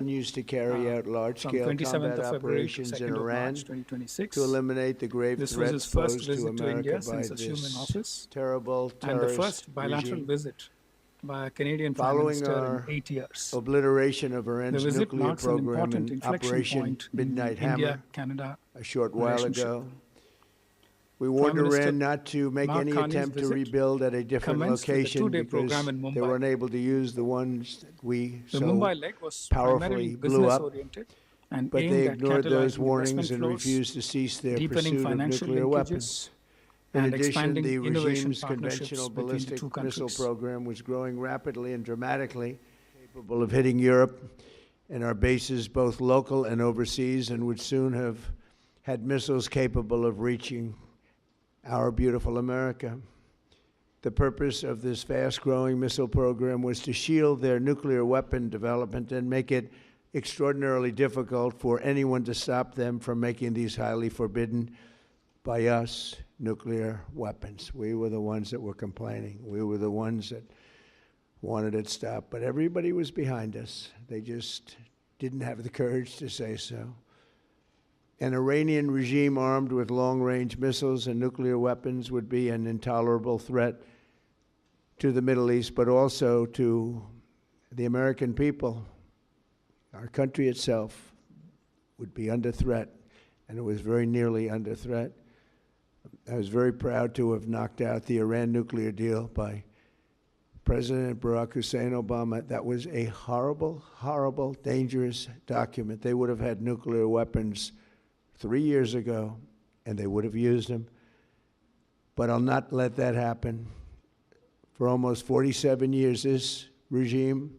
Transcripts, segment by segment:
continues to carry out from large-scale 27th combat of February to operations in 2nd of Iran March 2026. to eliminate the grave This was threat his first posed to visit to America India by since assuming this office, terrible and the terrorist first bilateral regime. visit by a Canadian Prime Following Minister in our 8 years. obliteration of The Iran's visit nuclear marks an program important in inflection Operation point in the Midnight Hammer India-Canada a short while relationship. ago, we Prime warned Minister Iran not to make Mark any Carney's attempt to visit rebuild at a different commenced with a location two-day because program in they were Mumbai. unable to use the ones that we The so Mumbai leg was primarily powerfully blew up. business-oriented and But aimed they at ignored those catalyzing investment warnings and flows, refused to cease their deepening pursuit of financial nuclear linkages, weapons. In and addition, expanding the innovation regime's partnerships conventional between the two ballistic missile countries. program was growing rapidly and dramatically, capable of hitting Europe and our bases, both local and overseas, and would soon have had missiles capable of reaching our beautiful America. The purpose of this fast-growing missile program was to shield their nuclear weapon development and make it extraordinarily difficult for anyone to stop them from making these highly forbidden by us nuclear weapons. We were the ones that were complaining. We were the ones that wanted it stopped. But everybody was behind us. They just didn't have the courage to say so. An Iranian regime armed with long-range missiles and nuclear weapons would be an intolerable threat to the Middle East, but also to the American people. Our country itself would be under threat, and it was very nearly under threat. I was very proud to have knocked out the Iran nuclear deal by President Barack Hussein Obama. That was a horrible, horrible, dangerous document. They would have had nuclear weapons 3 years ago, and they would have used them. But I'll not let that happen. For almost 47 years, this regime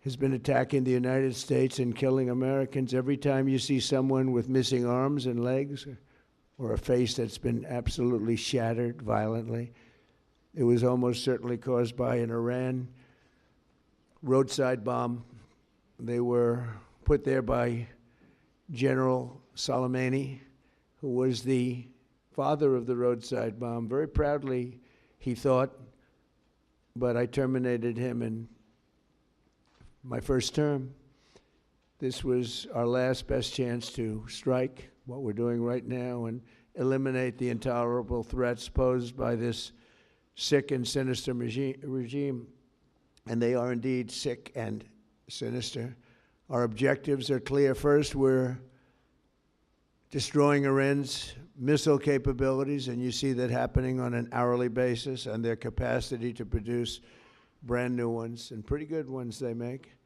has been attacking the United States and killing Americans. Every time you see someone with missing arms and legs or a face that's been absolutely shattered violently, it was almost certainly caused by an Iran roadside bomb. They were put there by General Soleimani, who was the father of the roadside bomb. Very proudly, he thought, but I terminated him in my first term. This was our last best chance to strike what we're doing right now and eliminate the intolerable threats posed by this sick and sinister regime. And they are indeed sick and sinister. Our objectives are clear. First, we're destroying Iran's missile capabilities, and you see that happening on an hourly basis, and their capacity to produce brand new ones, and pretty good ones they make.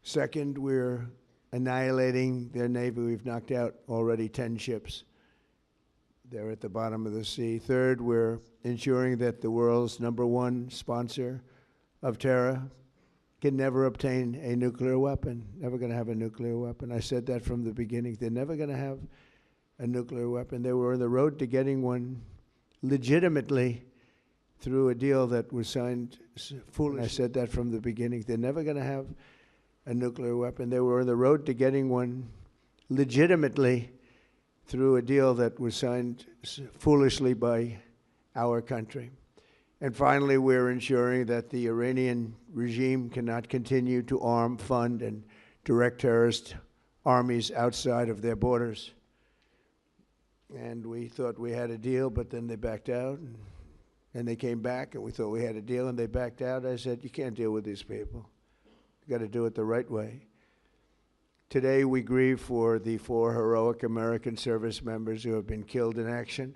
Second, we're annihilating their navy. We've knocked out already 10 ships. They're at the bottom of the sea. Third, we're ensuring that the world's #1 sponsor of terror can never obtain a nuclear weapon, never going to have a nuclear weapon. I said that from the beginning. They're never going to have a nuclear weapon. They were on the road to getting one legitimately through a deal that was signed foolishly. I said that from the beginning. They're never going to have a nuclear weapon. They were on the road to getting one legitimately through a deal that was signed foolishly by our country. And finally, we're ensuring that the Iranian regime cannot continue to arm, fund, and direct terrorist armies outside of their borders. And we thought we had a deal, but then they backed out. And they came back, and we thought we had a deal, and they backed out. I said, you can't deal with these people. You got to do it the right way. Today, we grieve for the 4 heroic American service members who have been killed in action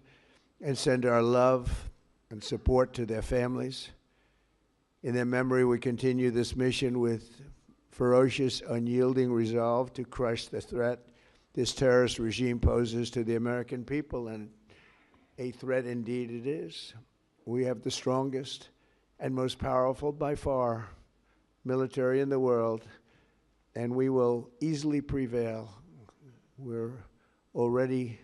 and send our love and support to their families. In their memory, we continue this mission with ferocious, unyielding resolve to crush the threat this terrorist regime poses to the American people, and a threat indeed it is. We have the strongest and most powerful, by far, military in the world, and we will easily prevail. We're already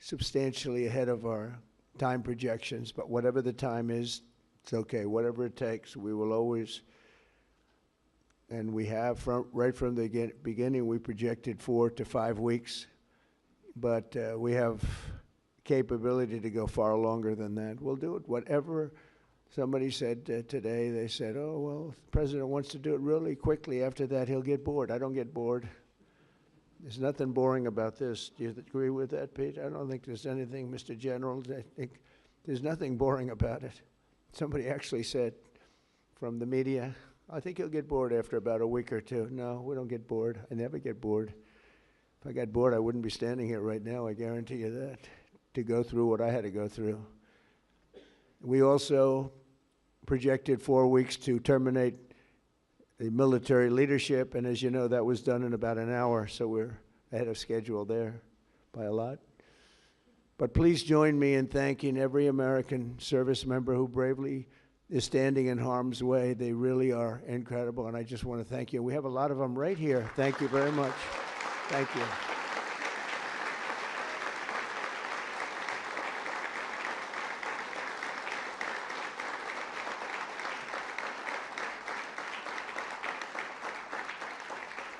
substantially ahead of our time projections, but whatever the time is, it's okay. Whatever it takes, we will always, and we have right from the beginning, we projected 4 to 5 weeks, but we have capability to go far longer than that. We'll do it, whatever Somebody said today, they said, oh, well, if the president wants to do it really quickly. After that, he'll get bored. I don't get bored. There's nothing boring about this. Do you agree with that, Pete? I don't think there's anything, Mr. General. I think there's nothing boring about it. Somebody actually said from the media, I think he'll get bored after about a week or two. No, we don't get bored. I never get bored. If I got bored, I wouldn't be standing here right now, I guarantee you that, to go through what I had to go through. We also projected 4 weeks to terminate the military leadership, and as you know, that was done in about an hour, so we're ahead of schedule there by a lot. But please join me in thanking every American service member who bravely is standing in harm's way. They really are incredible, and I just want to thank you. We have a lot of them right here. Thank you very much. Thank you.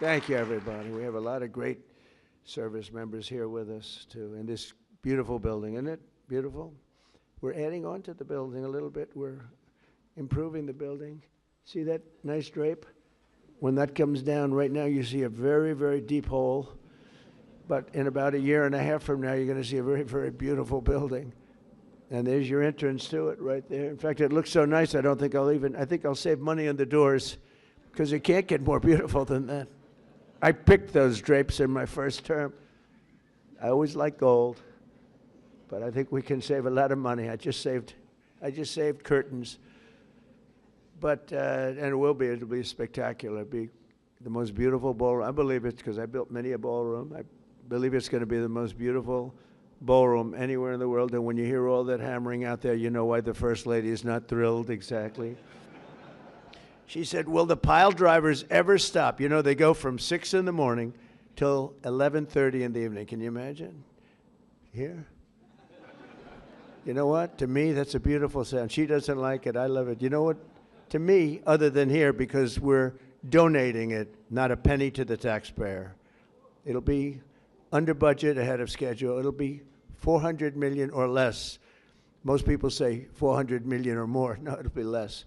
Thank you, everybody. We have a lot of great service members here with us, too, in this beautiful building. Isn't it beautiful? We're adding on to the building a little bit. We're improving the building. See that nice drape? When that comes down, right now you see a very, very deep hole. But in about a year and a half from now, you're going to see a very, very beautiful building. And there's your entrance to it right there. In fact, it looks so nice, I think I'll save money on the doors, because it can't get more beautiful than that. I picked those drapes in my first term. I always like gold, but I think we can save a lot of money. I just saved curtains. But, and it'll be spectacular. It'll be the most beautiful ballroom. I believe it because I built many a ballroom. I believe it's going to be the most beautiful ballroom anywhere in the world. And when you hear all that hammering out there, you know why the First Lady is not thrilled exactly. She said, will the pile drivers ever stop? You know, they go from 6 in the morning till 11:30 in the evening. Can you imagine? Here? You know what? To me, that's a beautiful sound. She doesn't like it. I love it. You know what? To me, other than here, because we're donating it, not a penny to the taxpayer. It'll be under budget, ahead of schedule. It'll be $400 million or less. Most people say $400 million or more. No, it'll be less.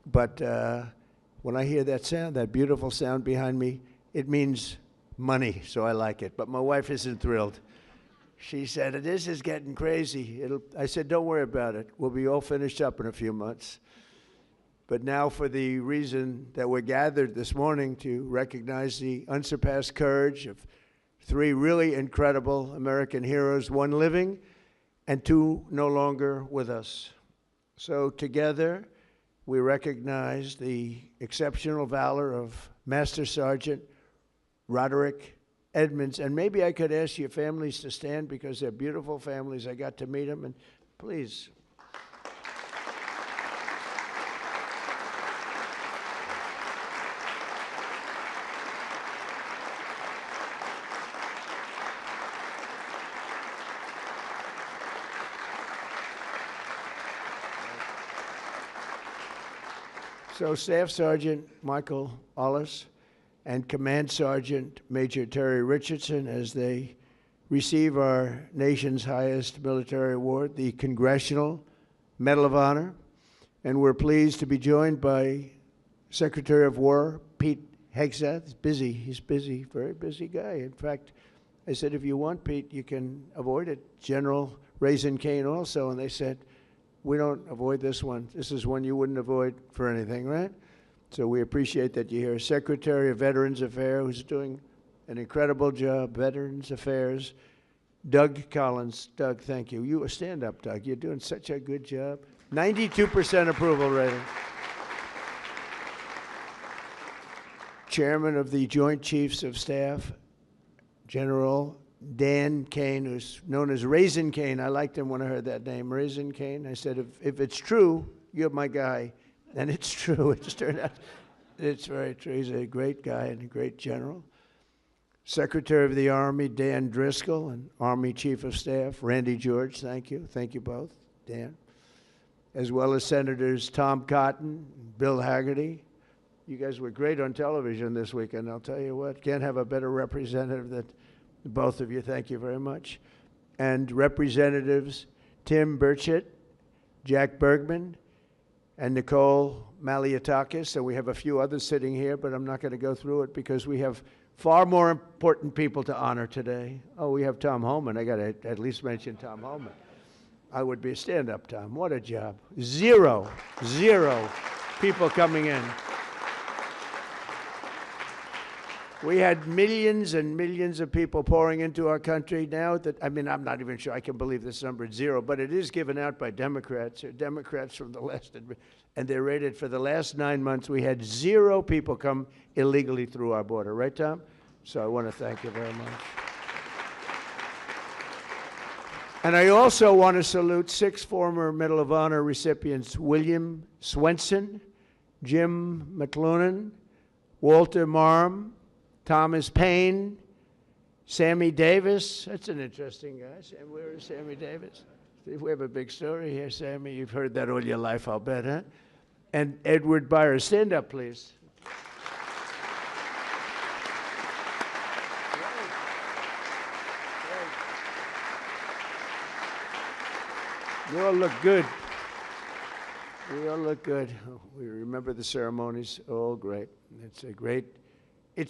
But when I hear that sound, that beautiful sound behind me, it means money, so I like it. But my wife isn't thrilled. She said, this is getting crazy. I said, don't worry about it. We'll be all finished up in a few months. But now for the reason that we're gathered this morning to recognize the unsurpassed courage of 3 really incredible American heroes, 1 living and 2 no longer with us. So together, we recognize the exceptional valor of Master Sergeant Roderick Edmonds. And maybe I could ask your families to stand because they're beautiful families. I got to meet them, and please. So Staff Sergeant Michael Ollis and Command Sergeant Major Terry Richardson, as they receive our nation's highest military award, the Congressional Medal of Honor. And we're pleased to be joined by Secretary of War Pete Hegseth. He's busy, very busy guy. In fact, I said, if you want, Pete, you can avoid it. General Raisin Kane also, and they said, we don't avoid this one. This is one you wouldn't avoid for anything, right? So we appreciate that you're here. Secretary of Veterans Affairs, who's doing an incredible job, Veterans Affairs, Doug Collins. Doug, thank you. You stand up, Doug. You're doing such a good job. 92% approval rating. Chairman of the Joint Chiefs of Staff, General Dan Kane, who's known as Raisin Kane. I liked him when I heard that name, Raisin Kane. I said, if it's true, you're my guy. And it's true. It's turned out it's very true. He's a great guy and a great general. Secretary of the Army, Dan Driscoll, and Army Chief of Staff, Randy George. Thank you. Thank you both, Dan. As well as Senators Tom Cotton, Bill Hagerty. You guys were great on television this weekend. I'll tell you what, can't have a better representative than both of you. Thank you very much. And Representatives Tim Burchett, Jack Bergman, and Nicole Maliatakis, and we have a few others sitting here, but I'm not going to go through it because we have far more important people to honor today. Oh, we have Tom Homan. I got to at least mention Tom Homan. I would be a stand-up, Tom. What a job. Zero people coming in. We had millions and millions of people pouring into our country now that, I mean, I'm not even sure I can believe this number is zero, but it is given out by Democrats. They're Democrats from the last, and they're rated for the last 9 months. We had 0 people come illegally through our border. Right, Tom? So I want to thank you very much. And I also want to salute 6 former Medal of Honor recipients: William Swenson, Jim McLuhan, Walter Marm, Thomas Payne, Sammy Davis. That's an interesting guy. Where is Sammy Davis? We have a big story here, Sammy. You've heard that all your life, I'll bet, huh? And Edward Byers. Stand up, please. You all look good. We all look good. We remember the ceremonies. All great. It's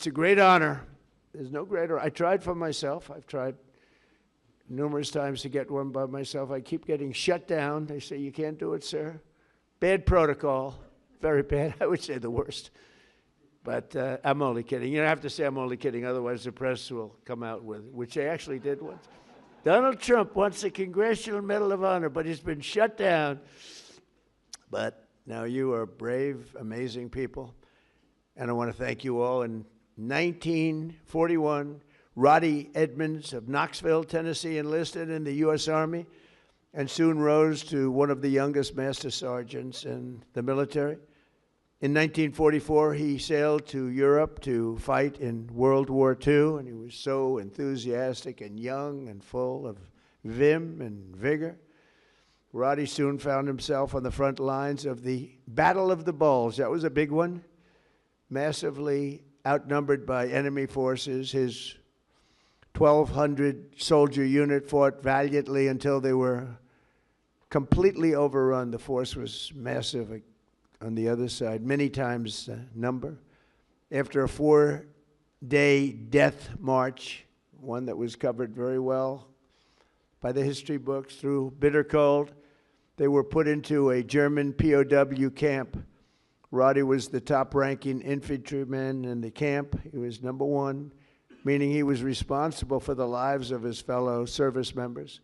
a great honor. There's no greater. I tried for myself. I've tried numerous times to get one by myself. I keep getting shut down. They say, you can't do it, sir. Bad protocol. Very bad. I would say the worst. But I'm only kidding. You don't have to say I'm only kidding. Otherwise, the press will come out with it, which they actually did once. Donald Trump wants a Congressional Medal of Honor, but he's been shut down. But now you are brave, amazing people. And I want to thank you all. In 1941, Roddy Edmonds of Knoxville, Tennessee, enlisted in the U.S. Army and soon rose to one of the youngest master sergeants in the military. In 1944, he sailed to Europe to fight in World War II, and he was so enthusiastic and young and full of vim and vigor. Roddy soon found himself on the front lines of the Battle of the Bulge. That was a big one. Massively outnumbered by enemy forces, his 1,200 soldier unit fought valiantly until they were completely overrun. The force was massive on the other side, many times the number. After a 4-day death march, one that was covered very well by the history books, through bitter cold, they were put into a German POW camp. Roddy was the top-ranking infantryman in the camp. He was number 1, meaning he was responsible for the lives of his fellow service members.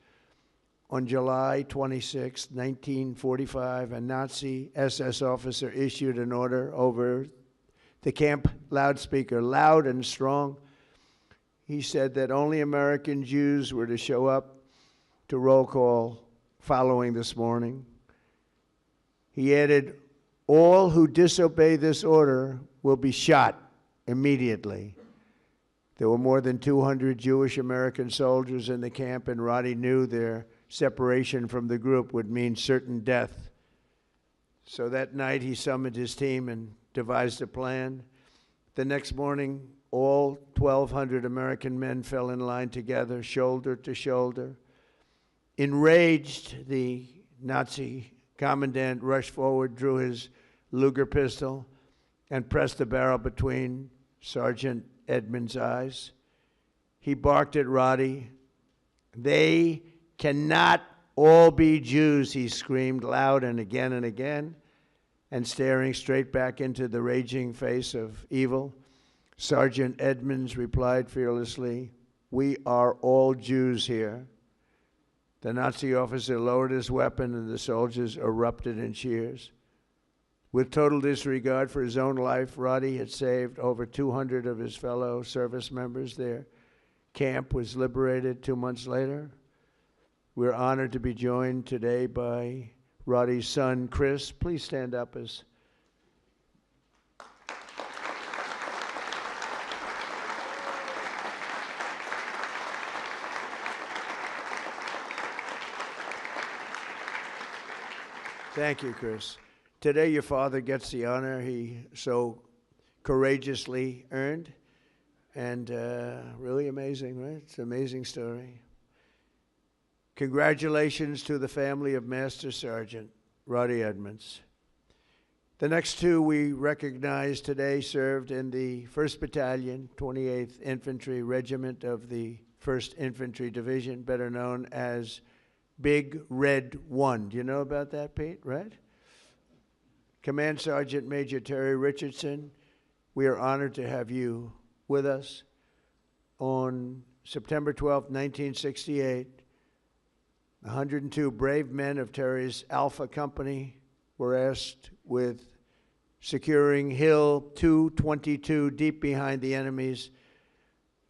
On July 26, 1945, a Nazi SS officer issued an order over the camp loudspeaker, loud and strong. He said that only American Jews were to show up to roll call following this morning. He added, all who disobey this order will be shot immediately. There were more than 200 Jewish American soldiers in the camp, and Roddy knew their separation from the group would mean certain death. So that night he summoned his team and devised a plan. The next morning, all 1,200 American men fell in line together, shoulder to shoulder. Enraged, the Nazi commandant rushed forward, drew his Luger pistol, and pressed the barrel between Sergeant Edmonds' eyes. He barked at Roddy. They cannot all be Jews, he screamed loud and again, and staring straight back into the raging face of evil, Sergeant Edmonds replied fearlessly, we are all Jews here. The Nazi officer lowered his weapon and the soldiers erupted in cheers. With total disregard for his own life, Roddy had saved over 200 of his fellow service members. Their camp was liberated 2 months later. We're honored to be joined today by Roddy's son, Chris. Please stand up as Thank you, Chris. Today, your father gets the honor he so courageously earned, and really amazing, right? It's an amazing story. Congratulations to the family of Master Sergeant Roddy Edmonds. The next two we recognize today served in the 1st Battalion, 28th Infantry Regiment of the 1st Infantry Division, better known as Big Red 1. Do you know about that, Pete, right? Command Sergeant Major Terry Richardson, we are honored to have you with us. On September 12, 1968, 102 brave men of Terry's Alpha Company were asked with securing Hill 222 deep behind the enemy's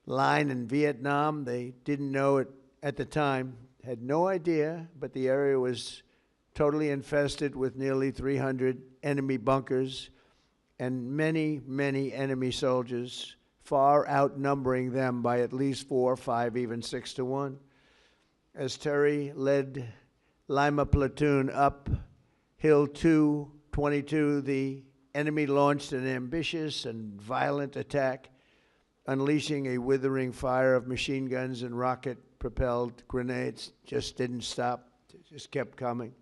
line in Vietnam. They didn't know it at the time, had no idea, but the area was totally infested with nearly 300 enemy bunkers and many, many enemy soldiers, far outnumbering them by at least 4, 5, even 6 to 1. As Terry led Lima Platoon up Hill 222, the enemy launched an ambitious and violent attack, unleashing a withering fire of machine guns and rocket-propelled grenades. Just didn't stop, just kept coming.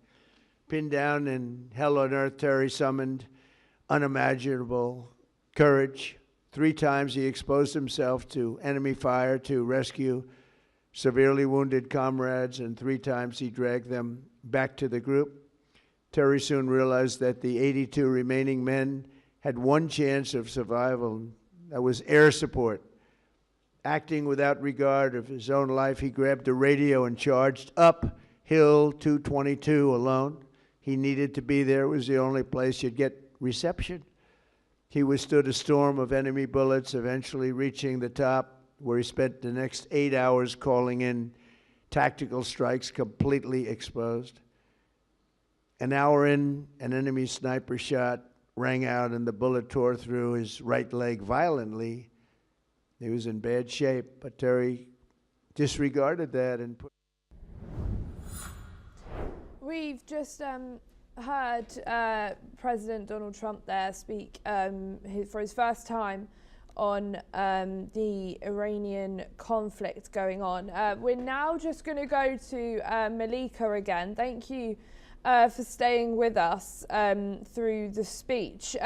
Pinned down in hell on earth, Terry summoned unimaginable courage. 3 times he exposed himself to enemy fire to rescue severely wounded comrades, and 3 times he dragged them back to the group. Terry soon realized that the 82 remaining men had one chance of survival. That was air support. Acting without regard of his own life, he grabbed a radio and charged up Hill 222 alone. He needed to be there. It was the only place you'd get reception. He withstood a storm of enemy bullets, eventually reaching the top, where he spent the next 8 hours calling in tactical strikes, completely exposed. An hour in, an enemy sniper shot rang out and the bullet tore through his right leg violently. He was in bad shape, but Terry disregarded that and put. We've just heard President Donald Trump there speak for his first time on the Iranian conflict going on. We're now just going to go to Malika again. Thank you for staying with us through the speech.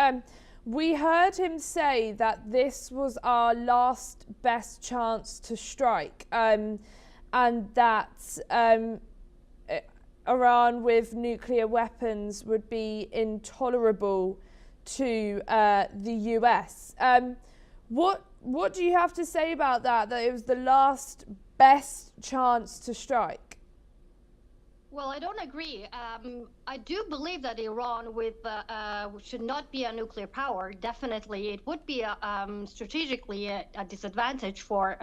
We heard him say that this was our last best chance to strike, and that Iran with nuclear weapons would be intolerable to the US. What do you have to say about that? That it was the last best chance to strike? Well, I don't agree. I do believe that Iran should not be a nuclear power. Definitely, it would be strategically a disadvantage for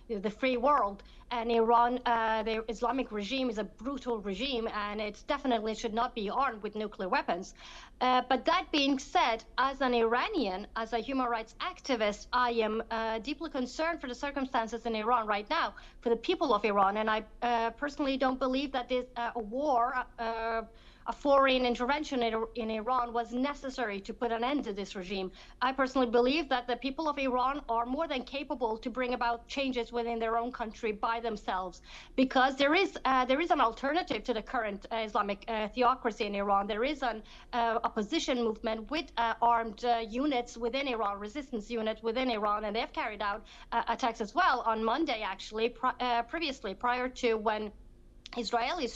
the free world. And Iran, the Islamic regime, is a brutal regime, and it definitely should not be armed with nuclear weapons. But that being said, as an Iranian, as a human rights activist, I am deeply concerned for the circumstances in Iran right now, for the people of Iran. And I personally don't believe that this war, a foreign intervention in Iran was necessary to put an end to this regime. I personally believe that the people of Iran are more than capable to bring about changes within their own country by themselves, because there is an alternative to the current Islamic theocracy in Iran. There is an opposition movement with armed units within Iran, resistance units within Iran, and they've carried out attacks as well on Monday, actually, previously, prior to when Israeli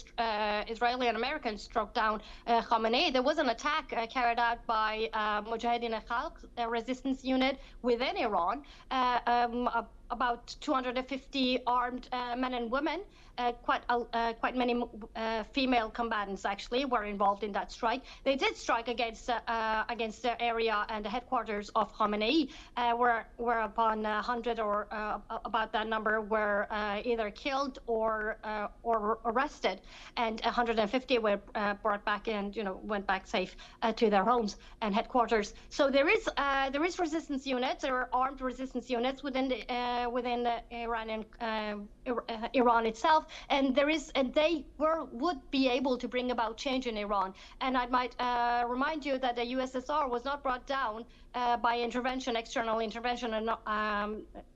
and Americans struck down Khamenei. There was an attack carried out by Mujahideen al-Khalq, a resistance unit within Iran. About 250 armed men and women, quite many female combatants actually were involved in that strike. They did strike against the area and the headquarters of Khamenei, whereupon 100 or about that number were either killed or arrested, and 150 were brought back and went back safe to their homes and headquarters. So there is resistance units, there are armed resistance units within the Iranian Iran itself, and they would be able to bring about change in Iran. And I might remind you that the USSR was not brought down by external intervention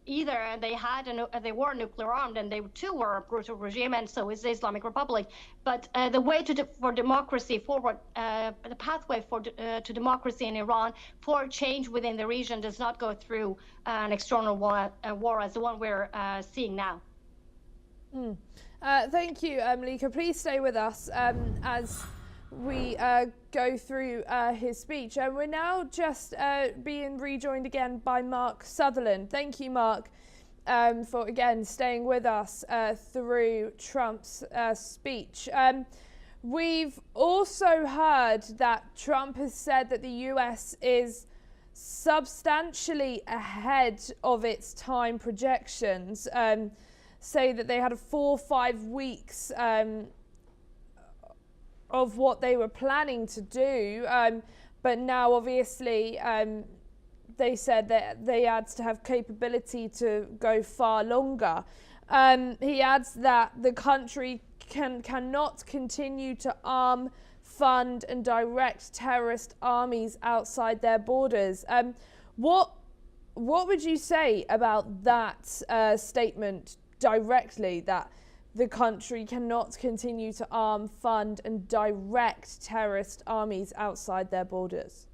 either they were nuclear armed, and they too were a brutal regime, and so is the Islamic Republic. But the way for democracy forward, the pathway to democracy in Iran, for change within the region, does not go through an external war as the one we're seeing now. Thank you, Malika. Please stay with us as we go through his speech. And we're now just being rejoined again by Mark Sutherland. Thank you, Mark, for again staying with us through Trump's speech. We've also heard that Trump has said that the US is substantially ahead of its time projections, say that they had 4 or 5 weeks of what they were planning to do, but now obviously they said that they had to have capability to go far longer. He adds that the country cannot continue to arm, fund and direct terrorist armies outside their borders. What would you say about that statement directly, that the country cannot continue to arm, fund and direct terrorist armies outside their borders?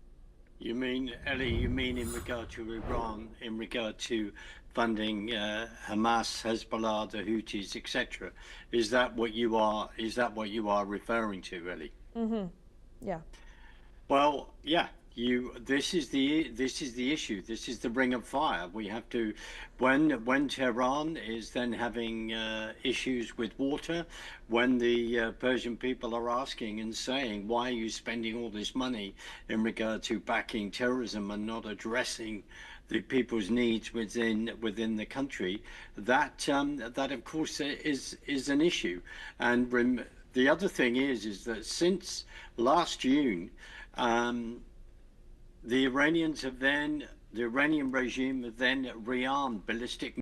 You mean, Ellie, you mean in regard to Iran, in regard to funding Hamas, Hezbollah, the Houthis, etc.? Is that what you are referring to, Ellie? Mm-hmm. Yeah. Well, yeah. This is the issue. This is the ring of fire. We have to, when Tehran is then having issues with water, when the Persian people are asking and saying, why are you spending all this money in regard to backing terrorism and not addressing the people's needs within the country, that of course is an issue. And the other thing is that since last June, the Iranian regime have then rearmed ballistic